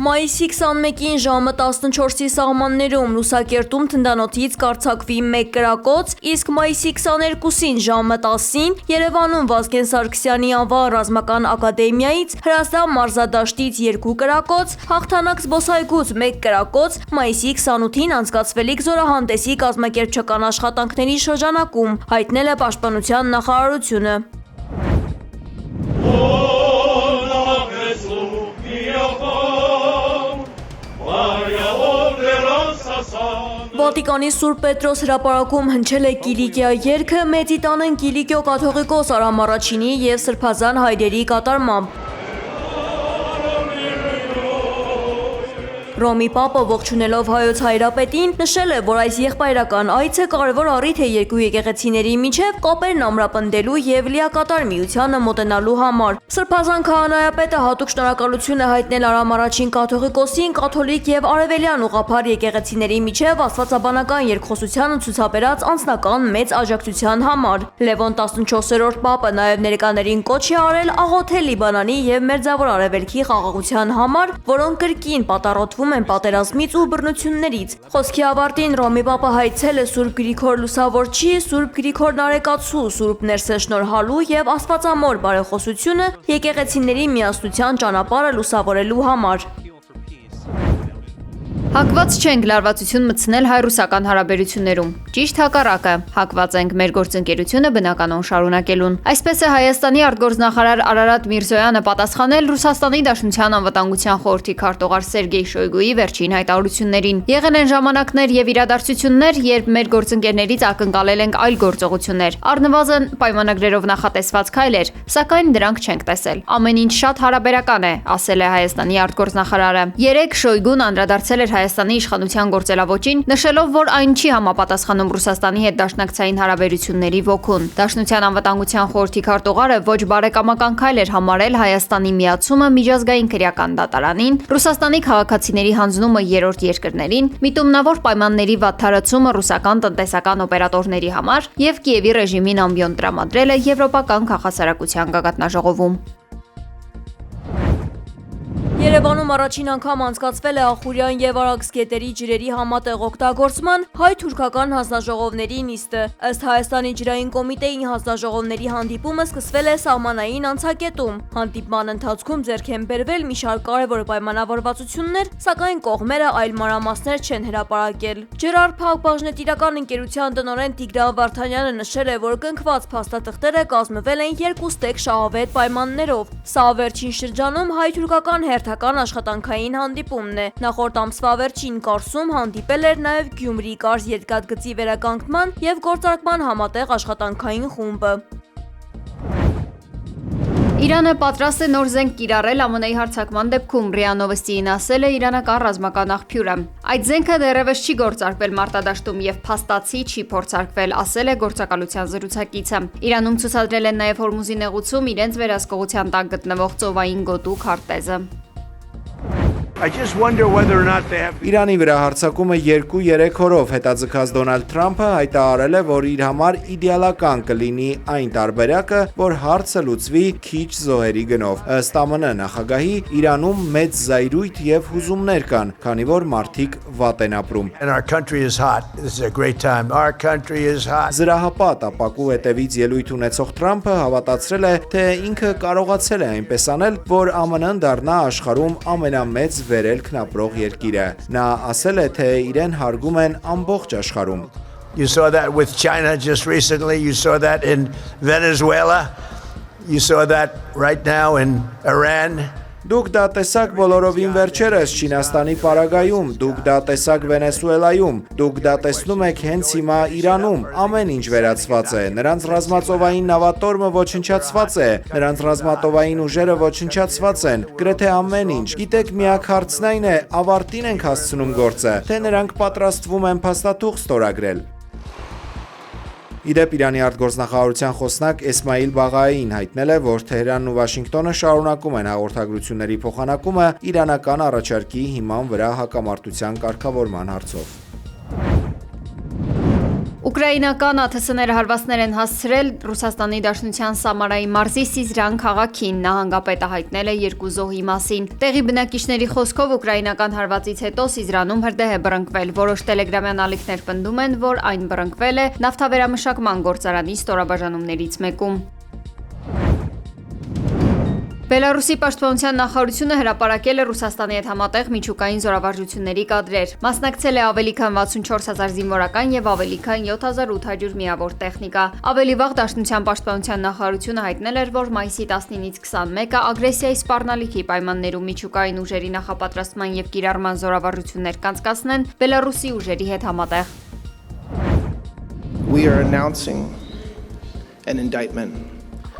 Մայիսի 21-ին ժամը 14-ի սահմաններում Լուսակերտում թնդանոթից կարձակվի 1 կրակոց, իսկ մայիսի 22-ին ժամը 10-ին Երևանում Վազգեն Սարգսյանի անվան ռազմական ակադեմիայից Հրազդան մարզադաշտից 2 կրակոց, Հաղթանակ զբոսայգուց 1 կրակոց, մայիսի 28-ին անցկացվելիք զորահանդեսի կազմակերպչական աշխատանքների շրջանակում, հայտնել է Պաշտպանության նախարարությունը։ Վատիկանի Սուրբ Պետրոս հրապարակում հնչել է Կիլիկիա երգը Մեծի տանն Կիլիկիո կաթողիկոս Արամ Առաջինի և սրբազան հայրերի կատարմամբ։ Ռոմի Պապը ողջունելով հայոց հայրապետին նշել է, որ այս եղբայրական այցը կարևոր առիթ է երկու եկեղեցիների միջև կապերն ամրապնդելու և լիակատար միությանը մոտենալու համար։ Սրբազան քահանայապետը հատուկ շնորհակալություն է հայտնել Արամ Առաջին կաթողիկոսին կաթոլիկ և արևելյան ուղղափառ եկեղեցիների միջև աստվածաբանական երկխոսությանը ցուցաբերած անձնական մեծ աջակցության համար։ Լևոն 14-րդ Պապը նաև ներկաներին կոչ է արել աղոթել Լիբանանի և Մերձավոր Արևելքի խաղաղության համար, որոնք կրկին պատառոտվում են պատերազմից ու բռնություններից։ Խոսքի ավարտին Ռոմի Պապը հայցել է Սուրբ Գրիգոր Լուսավորչի, Սուրբ Գրիգոր Նարեկացու, Սուրբ Ներսես շնորհալու և Աստվածամոր բարեխոսությունը եկեղեցիների միասնության ճանապարհը լուսավորելու համար։ Հակված չենք լարվածություն մտցնել հայ-ռուսական հարաբերություններում։ Ճիշտ հակառակը, հակված ենք մեր գործընկերությունը բնականon շարունակելուն։ Այսպես է Հայաստանի արտգործնախարար Արարատ Միրզոյանը պատասխանել Ռուսաստանի Դաշնության անվտանգության խորհրդի քարտուղար Սերգեյ Շոյգուի վերջին հայտարարություններին։ Եղել են ժամանակներ և իրադարձություններ, երբ մեր գործընկերներից ակնկալել ենք այլ գործողություններ, առնվազն պայմանագրերով նախատեսված քայլեր, սակայն դրանք չենք տեսել։ Ամեն ինչ շատ հարաբերական է, ասել է Հայաստանի արտգործնախարարը։ Երեկ Շոյգուն անդրադարձել էր Հայաստանի իշխանության գործելավոճին, նշելով, որ այն չի համապատասխանում Ռուսաստանի հետ դաշնակցային հարաբերությունների ոգուն։ Դաշնության անվտանգության խորհրդի քարտուղարը ոչ բարեկամական քայլ էր համարել Հայաստանի միացումը միջազգային քրեական դատարանին, Ռուսաստանի քաղաքացիների հանձնումը երրորդ երկրներին, միտումնավոր պայմանների վատթարացումը ռուսական տնտեսական օպերատորների համար և Կիևի ռեժիմին ամբիոն տրամադրելը Եվրոպական քաղաքասարակության գագաթնաժողովում։ Երևանում առաջին անգամ անցկացվել է ախուրյան և Արաքս գետերի ջրերի համատեղ օգտագործման հայ-թուրքական հանձնաժողովների նիստը։ Ըստ Հայաստանի ջրային կոմիտեի հանձնաժողովների հանդիպումը սկսվել է սահմանային անցակետում։ Հանդիպման ընթացքում ձեռք են բերվել մի շարք կարևոր պայմանավորվածություններ, սակայն կողմերը այլ մանրամասներ չեն հրապարակել։ Ջրարփակ բաժնետիրական ընկերության տնօրեն Տիգրան Վարդանյանը նշել է, որ կնքված փաստաթղթերը կազմվել են երկուստեք շահավետ պայմաններով։ Սա վերջին շրջանում հայ-թուրքական հերթական աշխատանքային հանդիպումն է։ Նախորդ ամսվա վերջին Կարսում հանդիպել էր նաև Գյումրի կարճ երկաթգծի վերականգնման և գործարկման համատեղ աշխատանքային խումբը։ Իրանը պատրաստ է նոր զենք կիրառել ԱՄՆ-ի հարձակման դեպքում, ՌԻԱ Նովոստիին ասել է իրանական ռազմական աղբյուրը։ Այդ զենքը դեռևս չի գործարկվել մարտադաշտում և փաստացի չի փորձարկվել, ասել է գործակալության զրուցակիցը։ Իրանում ցուցադրել են նաև Հորմուզի նեղուցում իրենց վերահսկողության տակ գտնվող ծովային գոտու քարտեզը։ Իրանի վրա հարձակումը 2-3 օրով հետաձգած Դոնալդ Թրամփը հայտարարել է, որ իր համար իդեալական կլինի այն տարբերակը, որ հարցը լուծվի քիչ զոհերի գնով։ Ըստ ԱՄՆ նախագահի, Իրանում մեծ զայրույթ և հուզումներ կան, քանի որ մարդիկ վատ են ապրում։ Զրահապատ ապակու հետևից ելույթ ունեցող Թրամփը հավատացրել է, թե ինքը կարողացել է այնպես անել, որ ԱՄՆ-ն դառնա աշխարհում ամենամեծ վերելքն ապրող երկիրը։ Նա ասել է, թե իրեն հարգում են ամբողջ աշխարհում։ You saw that with China just recently, you saw that in Venezuela, you saw that right now in Iran. Դուք դա տեսաք բոլորովին վերջերս Չինաստանի պարագայում, դուք դա տեսաք Վենեսուելայում, դուք դա տեսնում եք հենց հիմա Իրանում, ամեն ինչ վերացված է, նրանց ռազմածովային նավատորմը ոչնչացված է, նրանց ռազմատովային ուժերը ոչնչացված են, գրեթե ամեն ինչ։ Գիտեք, միակ հարցն այն է, ավարտին ենք հասցնում գործը, թե նրանք պատրաստվում են փաստաթուղթ ստորագրել։ Իդեպ Իրանի արտգործնախարարության խոսնակ Էսմայիլ Բաղային հայտնել է, որ Թեհրանն ու Վաշինգտոնը շարունակում են հաղորդագրությունների փոխանակումը իրանական առաջարկի հիման վրա հակամարտության կարգավորման հարցով։ Ուկրաինական ԱԹՍ-ները հարվածներ են հասցրել Ռուսաստանի Դաշնության Սամարայի մարզի Սիզրան քաղաքին, նահանգապետը հայտնել է 2 զոհի մասին։ Տեղի բնակիչների խոսքով ուկրաինական հարվածից հետո Սիզրանում հրդեհ է բռնկվել։ Որոշ տելեգրամյան ալիքներ պնդում են, որ այն բռնկվել է նավթավերամշակման գործարանի ստորաբաժանումներից մեկում։ Բելարուսի պաշտպանության նախարարությունը հրապարակել է Ռուսաստանի հետ համատեղ միջուկային զորավարժությունների կադրեր։ Մասնակցել է ավելի քան 64000 զինվորական եւ ավելի քան 7800 միավոր տեխնիկա։ Ավելի վաղ Դաշնության պաշտպանության նախարարությունը հայտնել էր, որ մայիսի 19-ից 21-ը ագրեսիայի սպառնալիքի պայմաններում միջուկային ուժերի նախապատրաստման եւ կիրառման զորավարժություններ կանցկացնեն Բելարուսի ուժերի հետ համատեղ։ We are announcing an indictment.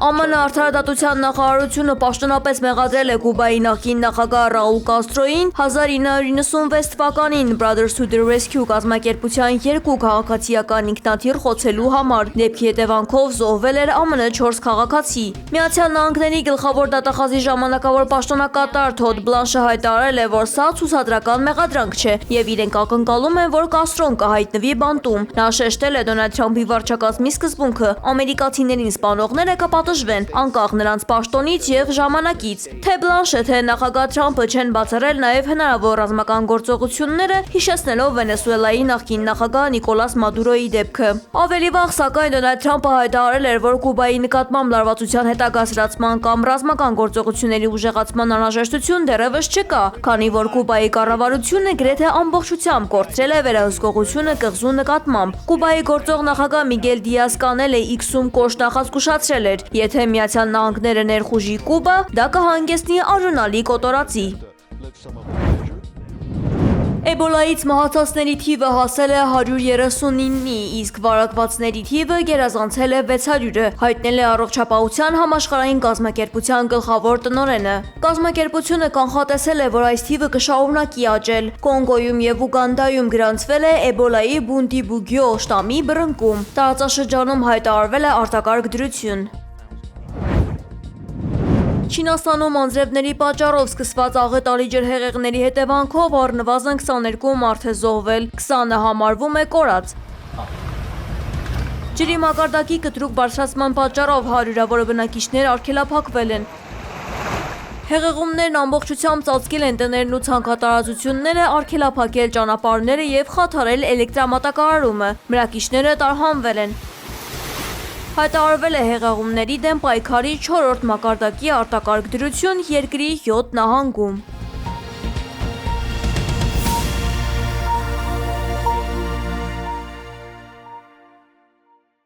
ԱՄՆ արդարադատության նախարարությունը պաշտոնապես մեղադրել է Կուբայի նախկին նախագահ Ռաուլ Կաստրոին 1996 թվականին Brothers to the Rescue կազմակերպության 2 քաղաքացիական ինքնաթիռ խոցելու համար։ Դեպքի հետևանքով զոհվել էր ԱՄՆ 4 քաղաքացի։ Միացյալ Նահանգների գլխավոր դատախազի ժամանակավոր պաշտոնակատար Թոդ Բլանշը հայտարարել է, որ սա ցուցադրական մեղադրանք չէ եւ իրենք ակնկալում են, որ Կաստրոն կհայտնվի բանտում։ Նա շեշտել է Դոնալդ Թրամփի վարչակազմի սկզբունքը ամերիկացիներին սպանողները կպատժվեն անկախ նրանց պաշտոնից եւ ժամանակից։ Թե Բլանշը, թե նախագահ Թրամփը չեն բացառել նաեւ հնարավոր ռազմական գործողությունները, հիշեցնելով Վենեսուելայի նախկին նախագահ Նիկոլաս Մադուրոյի դեպքը։ Ավելի վաղ, սակայն, Դոնալդ Թրամփը հայտարարել էր, որ Կուբայի նկատմամբ լարվածության հետագասրացման կամ ռազմական գործողությունների ուժեղացման անհրաժեշտություն դեռևս չկա, քանի որ Կուբայի կառավարությունը գրեթե ամբողջությամբ կորցրել է վերահսկողությունը կղզու նկատմամբ։ Կուբայի գործող նախագահ Միգել Դիազ Կանելը X-ում կոշտ նախազգուշացրել էր, եթե Միացյալ Նահանգները ներխուժի Կուբա, դա կհանգեցնի արժանալի կոտորածի։ Էբոլայից մահացածների թիվը հասել է 139-ի, իսկ վարակվածների թիվը գերազանցել է 600-ը, հայտնել է Առողջապահության համաշխարհային կազմակերպության գլխավոր տնօրենը։ Կազմակերպությունը կանխատեսել է, որ այս թիվը կշարունակի աճել։ Կոնգոյում եւ Ուգանդայում գրանցվել է Էբոլայի Բունդիբուգյո շտամի բռնկում։ Տարածաշրջանում հայտարարվել է արտակարգ դրություն։ Չինաստանում անձրևների պատճառով սկսված աղետալի ջրհեղեղների հետևանքով առնվազն 22 մարդ է զոհվել, 20-ը համարվում է կորած։ Ջրի մակարդակի կտրուկ բարձրացման պատճառով հարյուրավոր բնակիչներ արգելափակվել են։ Հեղեղումներն ամբողջությամբ ծածկել են տներն ու ցանքատարածությունները, արգելափակել ճանապարհները եւ խաթարել էլեկտրամատակարարումը։ Բնակիչները տարհանվել են։ Հայտարարվել է հեղեղումների դեմ պայքարի 4-րդ մակարդակի արտակարգ դրություն երկրի 7 նահանգում։